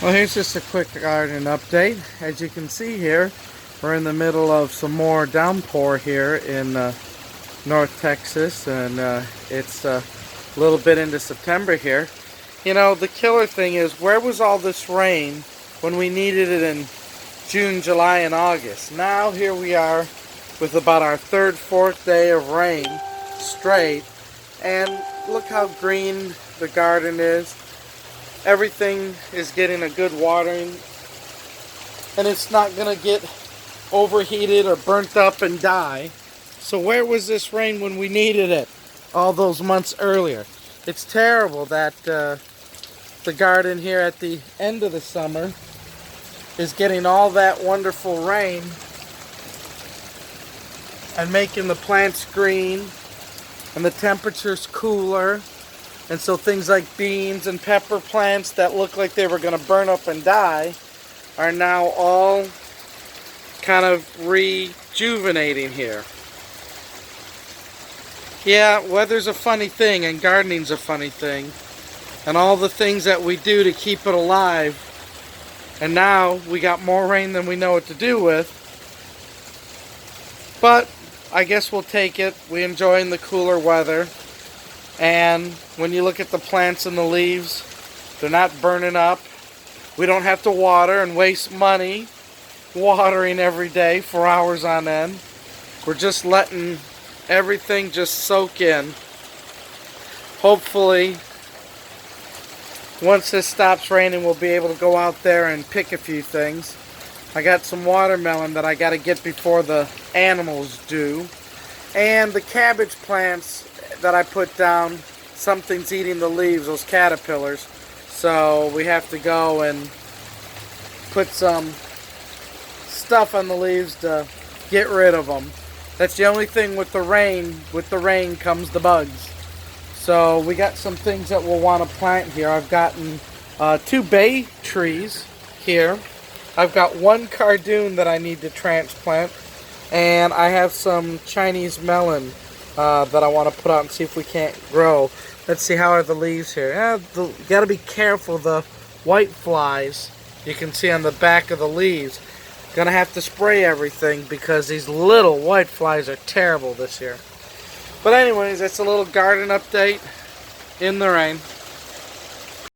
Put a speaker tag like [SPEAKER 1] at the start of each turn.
[SPEAKER 1] Well, here's just a quick garden update. As you can see here, we're in the middle of some more downpour here in North Texas, and it's a little bit into September here. You know, the killer thing is, where was all this rain when we needed it in June, July, and August? Now here we are with about our third, fourth day of rain straight, and look how green the garden is. Everything is getting a good watering, and it's not going to get overheated or burnt up and die. So where was this rain when we needed it all those months earlier? It's terrible that the garden here at the end of the summer is getting all that wonderful rain and making the plants green and the temperatures cooler. And so things like beans and pepper plants that look like they were going to burn up and die are now all kind of rejuvenating here. Yeah, weather's a funny thing, and gardening's a funny thing. And all the things that we do to keep it alive. And now we got more rain than we know what to do with. But I guess we'll take it. We're enjoying the cooler weather. And when you look at the plants and the leaves, they're not burning up. We don't have to water and waste money watering every day for hours on end. We're just letting everything just soak in. Hopefully, once this stops raining, we'll be able to go out there and pick a few things. I got some watermelon that I got to get before the animals do. And the cabbage plants that I put down, something's eating the leaves, those caterpillars. So we have to go and put some stuff on the leaves to get rid of them. That's the only thing with the rain. With the rain comes the bugs. So we got some things that we'll want to plant here. I've gotten 2 bay trees here. I've got 1 cardoon that I need to transplant. And I have some Chinese melon that I want to put out and see if we can't grow. Let's see, how are the leaves here? You gotta be careful, the white flies you can see on the back of the leaves. Gonna have to spray everything because these little white flies are terrible this year. But anyways, that's a little garden update in the rain.